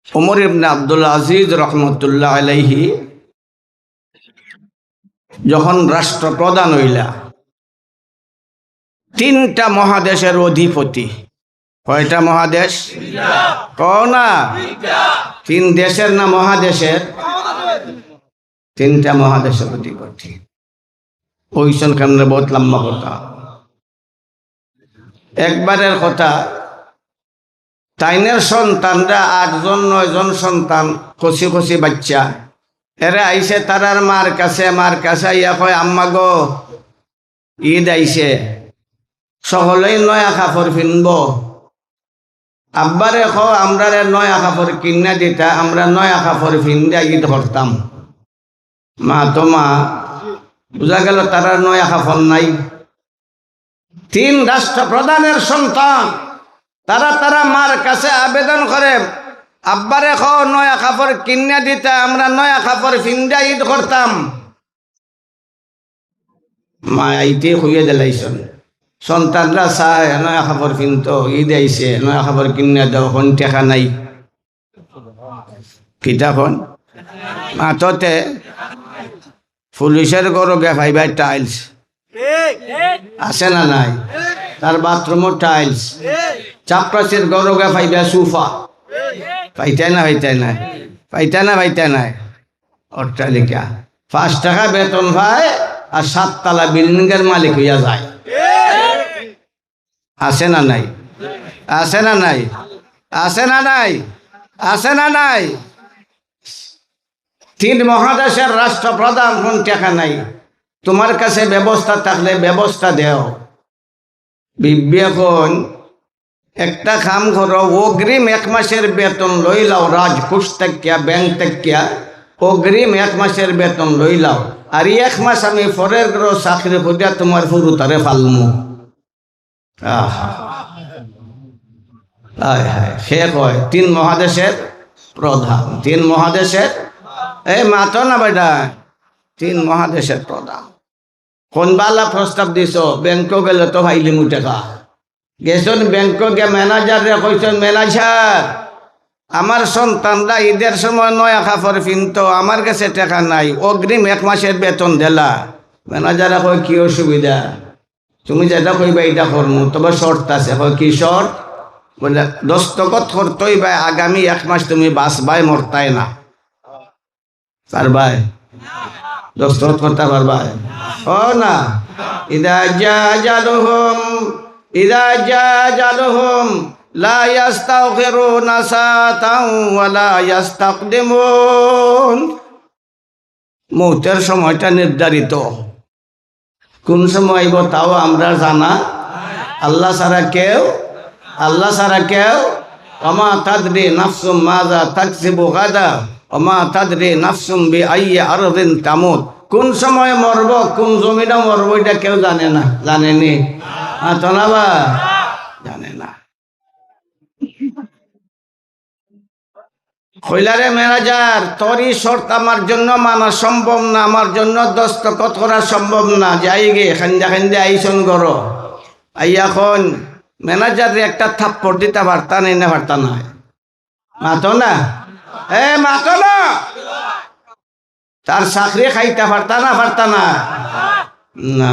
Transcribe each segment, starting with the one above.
ওমর ইবনে আব্দুল আজিজ রহমতুল্লাহ আলাইহি যখন রাষ্ট্রপ্রধান হইলা, 3টা মহাদেশের অধিপতি। কয়টা মহাদেশ? কও না, 3 দেশের না মহাদেশের? 3টা মহাদেশের অধিপতি ওইসন কেমনে? বহুত লম্বা কথা, একবারের কথা। তাইনের সন্তানরা 8 জন 9 জন সন্তান, কচি কচি বাচ্চা। এরা আইসে তারার মার কাছে ইয়া কয়, আম্মা গো, ঈদ আইসে, সকলেই নয়া কাপড় কিনব। আব্বারে কও আমরা নয়া কাপড় কিনা দিতা, আমরা নয়া কাপড় কিনা ঈদ করতাম। মা তো মা, বুঝা গেল তারা নয়া কাপড় নাই। 3 রাষ্ট্রপ্রধানের সন্তান, তারা মার কাছে আবেদন করে, আব্বারে কও নয়া কাপড় কিনা দিতা, আমরা নয়া কাপড় কিনা ঈদ করতাম। মা আইতে হইয়া দিলাইছেন, সন্তানরা চায় নয়া কাপড় কিনতো, ঈদ আইছে, নয়া কাপড় কিনা দাও, কোন টেকা নাই। কিতাখন মাথতে পুলিশের গরগে ভাইবাই টাইলস আছে না নাই? তার বাথরুমও টাইলস। চাপরাসের গরগে ভাইবা সোফা। পাইতাই না পাইতাই নাই। অট্টালিকা 5 টাকা বেতন পায় আর 7 তলা বিল্ডিংয়ের মালিক হইয়া যায়। আছে না নাই? আছে না নাই? আছে না নাই? আছে না নাই? 3 মহাদেশের রাষ্ট্রপ্রধান, কোন টাকা নাই। তোমার কাছে ব্যবস্থা থাকলে ব্যবস্থা দেও। বিবি এখন একটা কাম করো, অগ্রিম 1 মাসের বেতন লইলাও, রাজকোষ থেকে, ব্যাংক থেকে অগ্রিম 1 মাসের বেতন লইলাও, আর 1 মাস আমি পরের গ্রহ চাকরি করিয়া তোমার ফুরুতারে ফালমু। সে কয় 3 মহাদেশের প্রধান, 3 মহাদেশের, এই মাতো না বেটা, 3 মহাদেশের প্রধান। কোন বালা প্রস্তাব দিছ? ব্যাংক গেলে তো ভাইলিমু টাকা। গেছন ব্যাংক গিয়ে ম্যানেজার রে কইছেন, ম্যানেজার আমার সন্তানরা ঈদের সময় নয়া কাপড় কিনতো, আমার কাছে টাকা নাই, অগ্রিম 1 মাসের বেতন দিলা। ম্যানেজারে কয় কি অসুবিধা? তুমি যেটা কইবা এটা করমু, তবে শর্ত আছে। কয় কি শর্ত? বলে দস্তখত করতেই ভাই, আগামী 1 মাস তুমি বাঁচবাই, মরতাই না। পারবাই? দস্তখত করতে পারবাই? ও না। ইদা জালুহুম লা ইস্তাগফিরুনা সাতাও ওয়া লা ইস্তাকদিমুন। মৌতের সময়টা নির্ধারিত, কোন সময় আইব তাও আমরা জানা। আল্লাহ ছাড়া কেউ ওমা তাদরি নাফসুম মাযা তাকসিবু গাদা ওমা তাদরি নাফসুম বিআইয়ি আরদিন তামুত। কোন সময় মরব, কোন জমিনে মরব, এটা কেউ জানে না। জানেনি? তো না বা জানে না। কইলারে ম্যানেজার, তোরই শর্ত আমার জন্য মানা সম্ভব না, আমার জন্য দস্তখত করা সম্ভব না। যাই গে খান্দা আইসন করো। আইয়া খন ম্যানেজারে একটা থাপ্পড় দিতে পারতা নেই না? পারতা না। মাতো না, মাতো না। তার চাকরি খাইতে পারতা না? না।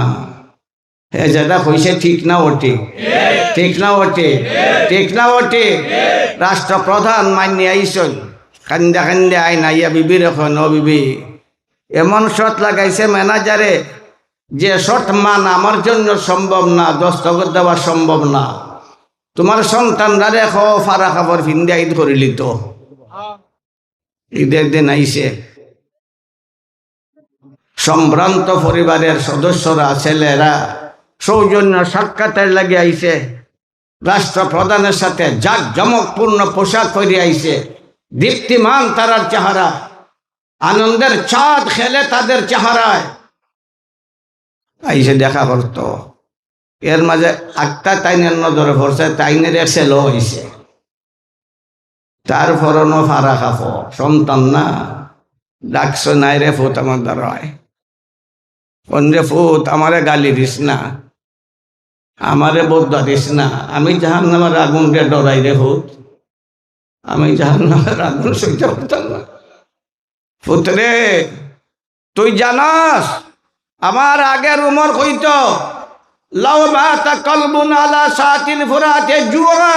যেটা কইছে ঠিক না ওটি? ঠিক না ওটি? রাষ্ট্রপ্রধান মান্য আইসন, কান্দা আইন আইয়া বিবির এখন, ও বিবি, এমন শর্ত লাগাইছে ম্যানেজারে, যে শর্ত মান আমার জন্য সম্ভব না, দস্তখত দেওয়া সম্ভব না। তোমার সন্তানরা রেখো ফারা কাপড় ফিন্দা ঈদ করিলি তো। ঈদের দিন আইসে সম্ভ্রান্ত পরিবারের সদস্যরা, ছেলেরা সৌজন্য সাক্ষাতের লাগে আইছে। রাষ্ট্রপ্রধানের সাথে জাঁকজমকপূর্ণ পোশাক পরে আইছে, দীপ্তিমান তারার চেহারা, আনন্দের চাঁদ খেলে তাদের চেহারায় আইসে দেখা করত। এর মাঝে একটা তাইনের নজরে পড়ছে, তাইনের ছেলেও হয়েছে, তার ফরনো ফারা কাপড়। সন্তান না, ডাকছো নাই রে ফুত আমার দ্বারায়, কোন রে ফুত আমারে গালি দিস না, আমারে বদয়া দিস না, আমি জাহান্নামের আগুন রে ডরাই রে ফুত। আমি জাহান্নামের আগুন সইতে পারতাম না। পুত্রে তুই জানাস আমার আগের উমর কইত লাউ মাতা কলবুন আলা সাতিল ফুরাতে জুয়া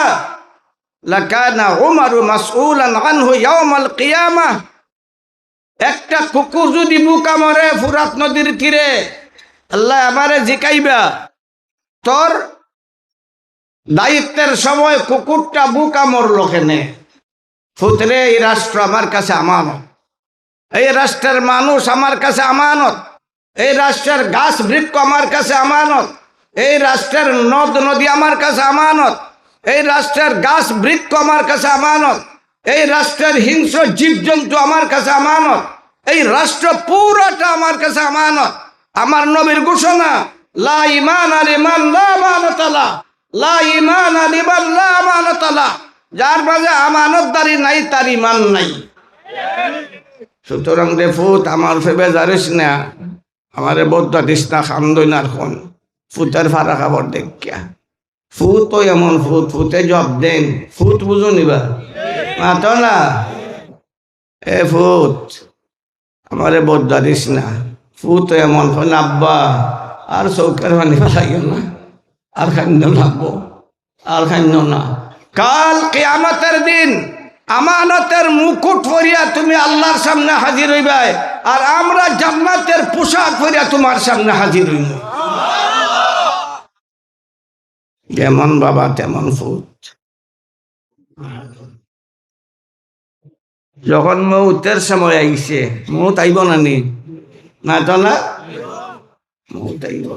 লাকানা উমরু মাসউলান আনহু ইয়াউমাল কিয়ামাহ। একটা কুকুর যদি বুকা মরে ফুরাত নদীর তীরে, আল্লাহ আমারে জিকাইবা তোর দায়িত্বের সময় কুকুরটা বুকা মরলো কেনে। পুত্রে এই রাষ্ট্র আমার কাছে আমানত, এই রাষ্ট্রের মানুষ আমার কাছে আমানত, এই রাষ্ট্রের গাছ বৃক্ষ আমার কাছে আমানত, এই রাষ্ট্রের নদ নদী আমার কাছে আমানত, এই রাষ্ট্রের গাছ বৃক্ষ আমার কাছে আমানত, এই রাষ্ট্রের হিংস্র জীবজন্তু আমার কাছে আমানত, এই রাষ্ট্র পুরোটা আমার কাছে আমানত। আমার নবীর ঘোষণা লা ঈমান লিমান লা আমানাত লা, লা ঈমান লিমান লা আমানাত লা। যার মাঝে আমানতদারি নাই তার ঈমান নাই। সুতরাং রে ফুত আমার ফেবে জারিস না, আমারে বদ্ধ দিস না খামদইনার খন ফুতের ফারা খাবার দেখিয়া। ফুত তো এমন ফুত, ফুতে জব দেন, ফুত বুঝো নিবা মাত না। এ ফুত আমারে বদ্ধ দিস না, ফুত এমন খন আব্বা আর চৌকের পানি ফেলাইও না, আর খান্য লাগবো, আর খান্য না। কাল কিয়ামতের দিন আমানতের মুকুট পরিয়া তুমি আল্লাহর সামনে হাজির হইবাই, আর আমরা জান্নাতের পোশাক পরিয়া তোমার সামনে হাজির হইব। যেমন বাবা তেমন ফুট। যখন মৌতের সময় আইছে, মৌত আইব না নি না তো না, মৌত আইব।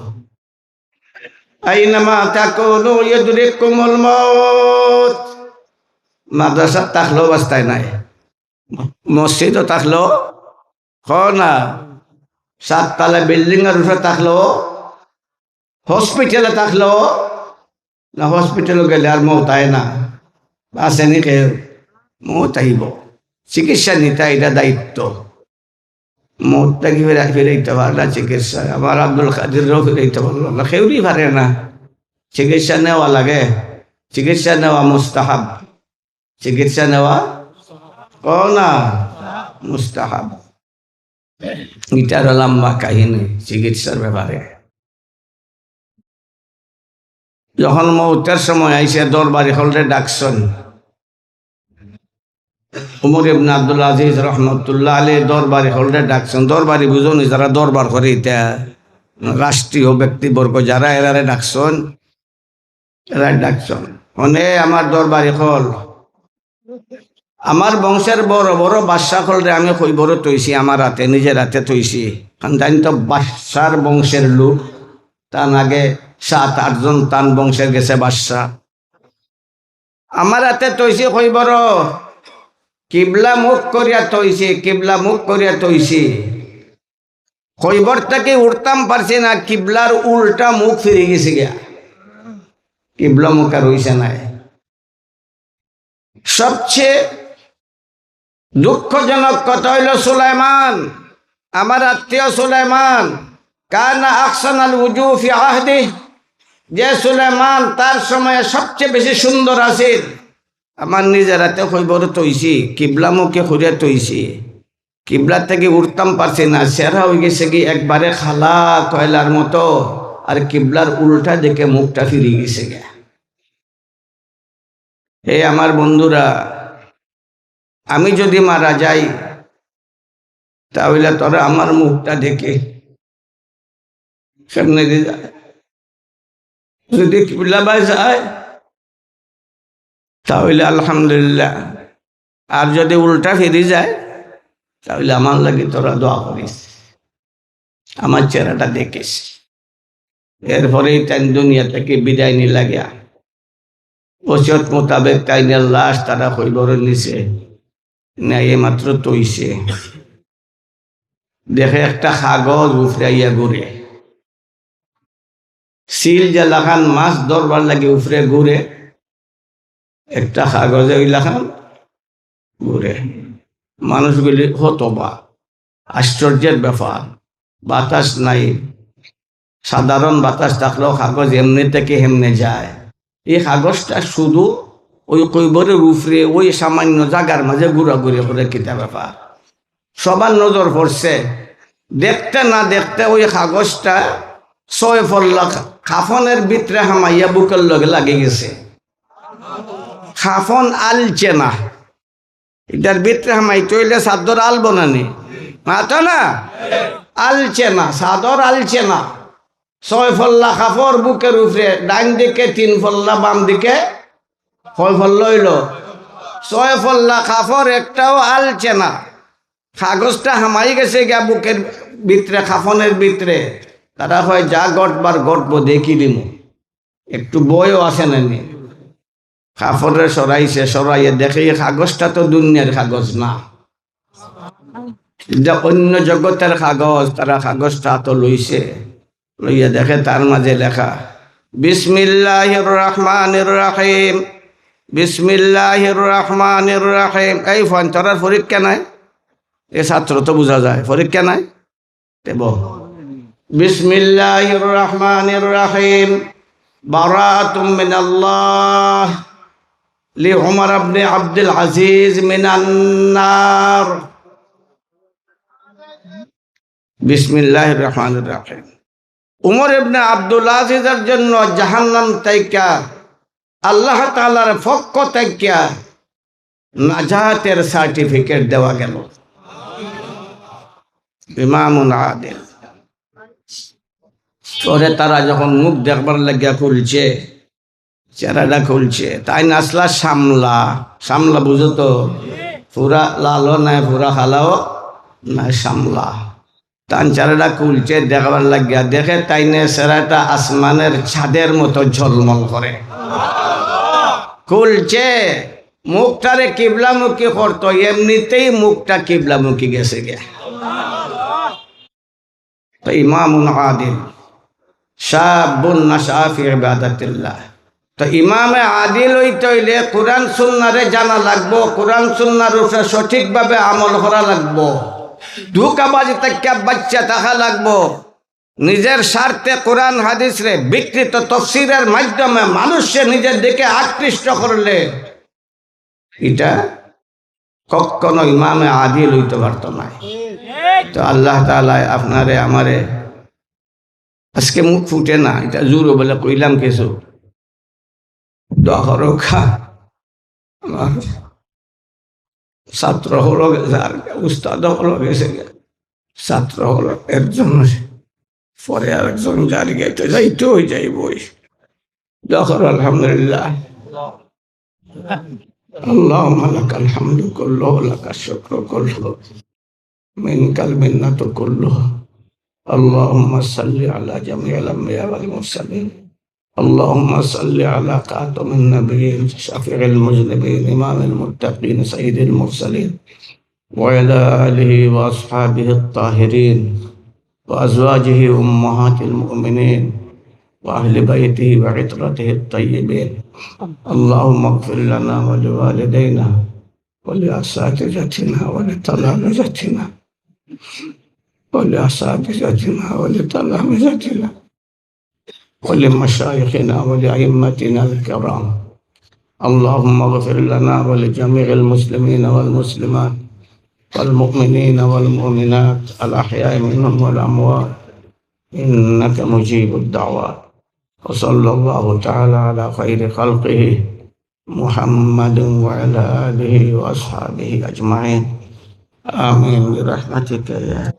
আইনামা তাকুনু ইউদরিকুমুল মাউত। মাদ্রাসা থাকলেও বাস্তায় নাই, মসজিদও থাকলেও না, 7 তলা বিল্ডিং এর উপরে থাকলেও, হসপিটালে থাকলেও না, হসপিটালে গেলে আর মৌত আয় না। আসেনি কেউ, মৌত আইব। চিকিৎসা নিতে এটা দায়িত্ব। মৌতটা কি ফিরাইতে পারে না চিকিৎসা। আমার আব্দুল কাদিরও ফিরাইতে পারল না, কেউই পারে না। চিকিৎসা নেওয়া লাগে, চিকিৎসা নেওয়া মুস্তাহাব, চিকিৎসা নেওয়া না মুস্তাহাব। এটার লম্বা কাহিনী চিকিৎসার ব্যাপারে। যখন মৌতের সময় আইসে দরবারি হলরে ডাকছেন উমর ইবনে আব্দুল আজিজ রহমতুল্লাহ আলাইহি দরবারি হলরে ডাকছেন। দরবারি বুঝুনি যারা দরবার করে, এটা রাষ্ট্রীয় ব্যক্তিবর্গ যারা, এরারে ডাকছেন, এরা ডাকছেন। মানে আমার দরবারি হল, আমার বংশের বড় বড় বাদশাহ হলরে আমি কইবরে তৈছি, আমার হাতে নিজের হাতে তৈছি। জানি তো বাদশার বংশের লোক, তার আগে 7-8 জন তান বংশের গেছে বাদশাহ। আমার হাতে তৈছি কইবর, কিবলা মুখ করিয়া তৈছি, কিবলা মুখ করিয়া তৈছি। কইবর থেকে উঠতাম পারছি না, কিবলার উল্টা মুখ ফিরে গেছে গিয়া, কিবলা মুখ আর হইছে নাই। সবচেয়ে দুঃখজনক কথা হইল সুলাইমান, আমার আত্মীয় সুলাইমান, কানা আহসানাল উজুহ ফি আহদি, যে সুলাইমান তার সময়ে সবচেয়ে বেশি সুন্দর আছে। আমার নিজের হাতে কইবর তৈছি, কিবলা মুখে করিয়া তৈছি। কিবলা থেকে উঠতাম পারছি না, সেরা হয়ে গেছে কি একবারে খালা কয়লার মতো, আর কিবলার উল্টা দেখে মুখটা ফিরে গেছে গে। হে আমার বন্ধুরা, আমি যদি মারা যাই তাহলে তোরা আমার মুখটা দেখে সামনে দিয়ে যায়। যদি কিবলা বাই যায় তাহলে আলহামদুলিল্লাহ, আর যদি উল্টা ফিরে যায় তাহলে আমার লাগে তোরা দোয়া করিস, আমার চেহারাটা দেখিস। এরপরে তাই দুনিয়া থেকে বিদায় নি লাগিয়া ওসিয়ত মোতাবেক তাইনের লাশ তারা কইবরে নিছে, নেয় মাত্র তৈছে। দেখে একটা কাগজ উফরাইয়া ঘুরে, সিল যে লাখান মাছ ধরবার লাগে উফরে ঘুরে, একটা কাগজে ওই লাখান ঘুরে। মানুষগুলি হতবা, আশ্চর্যের ব্যাপার, বাতাস নাই। সাধারণ বাতাস থাকলেও কাগজ এমনি থেকে হেমনে যায়, এই কাগজটা শুধু ওই কইবরের উপরে ওই সামান্য জায়গার মাঝে ঘোরাঘুরি করে কিতা ব্যাপার সবার নজর পড়ছে দেখতে না দেখতে ওই কাগজটা 6 ফল্লা খাফনের ভিতরে হামাইয়া বুকের লগে লাগে গেছে খাফন আলছে না এটার ভিতরে হামাই তৈলে চাদর আলবো না নি মাতো না আলছে না চাদর আলছে না 6 ফল্লা খাফর বুকের উপরে ডান দিকে 3 ফল্লা বাম দিকে 6 ফল্লা হইল 6 ফল্লা খাফর একটাও আলছে না কাগজটা হামাই গেছে গিয়া বুকের ভিতরে খাফনের ভিতরে তারা হয় যা গটবার গটব দেখি দিম একটু বইও আসে না নি কাপড়ে সরাইছে সরাইয়ে দেখে কাগজটা তো দুনিয়ার কাগজ না যা অন্য জগতের কাগজ তারা কাগজটা তো লইছে লইয়া দেখে তার মাঝে লেখা বিসমিল্লাহির রহমানির রহিম বিসমিল্লাহির রহমানির রহিম এই ফন্তরার পরীক্ষা নাই এ ছাত্র তো বোঝা যায় পরীক্ষা নাই দেব বিসমিল্লাহির রহমানির রহিম বারাতুম মিনাল্লাহ লি উমর ইবনে আব্দুল আজিজ মিনান নার বিসমিল্লাহির রহমানির রহিম উমর ইবনে আব্দুল আজিজের জন্য জাহান্নাম থেকে আল্লাহ তাআলার পক্ষ থেকে নাজাতের সার্টিফিকেট দেওয়া গেল ইমামুন আদিল পরে তারা যখন মুখ দেখবার লাগিয়া খুলছে চেহারাটা খুলছে তাই নাসলা সামলা সামলা বুঝো তো পুরা লালও নাই পুরা খালাও নাই সামলা তান চেহারাটা খুলছে দেখবার লাগিয়া দেখে তাইনে চেহারাটা আসমানের ছাদের মতো ঝলমল করে খুলছে মুখটারে কিবলামুখী করতো এমনিতেই মুখটা কিবলামুখী গেছে গে তো ইমামুন আদিল শাবুন নাশা ফি ইবাদাতিল্লাহ তো ইমামে আদিল হইতে হইলে কোরআন সুন্নাহরে জানা লাগবো কোরআন সুন্নাহর উপরে সঠিকভাবে আমল করা লাগবো ধোঁকাবাজি থেকে বাচ্চা থাকা লাগবো নিজের স্বার্থে কোরআন হাদিস রে বিকৃত তফসিরের মাধ্যমে মানুষকে নিজের দিকে আকৃষ্ট করলে এটা কখনো ইমামে আদিল হইতে পারত না তো আল্লাহ তাআলা আপনারে আমারে আজকে মুখ ফুটে না এটা জোরও বলে কইলাম কিছু দোয়া করো খা আমার ছাত্র হলো আর উস্তাদ হলো গেছে ছাত্র হলো একজন পরে আর একজন জারি গাইতে যাইতে হয়ে যাইবই দোয়া করো আলহামদুলিল্লাহ اللهم لك الحمد كله لك الشكر كله منك المنة كله اللهم صل على جميع الأنبياء والمرسلين اللهم صل على خاتم النبيين شفيع المذنبين إمام المتقين سيد المرسلين وعلى آله وأصحابه الطاهرين وأزواجه أمهات المؤمنين وأهل بيته وعطرته الطيبين اللهم اغفر لنا ولوالدينا ولأساتذتنا ولتلامذتنا ولأساتذتنا ولتلامذتنا ولمشايخنا ولأئمتنا الكرام اللهم اغفر لنا ولجميع المسلمين والمسلمات والمؤمنين والمؤمنات الأحياء منهم والأموات إنك مجيب الدعوات وصلى الله تعالى على خير خلقه محمد وعلى آله وأصحابه أجمعين آمين برحمتك يا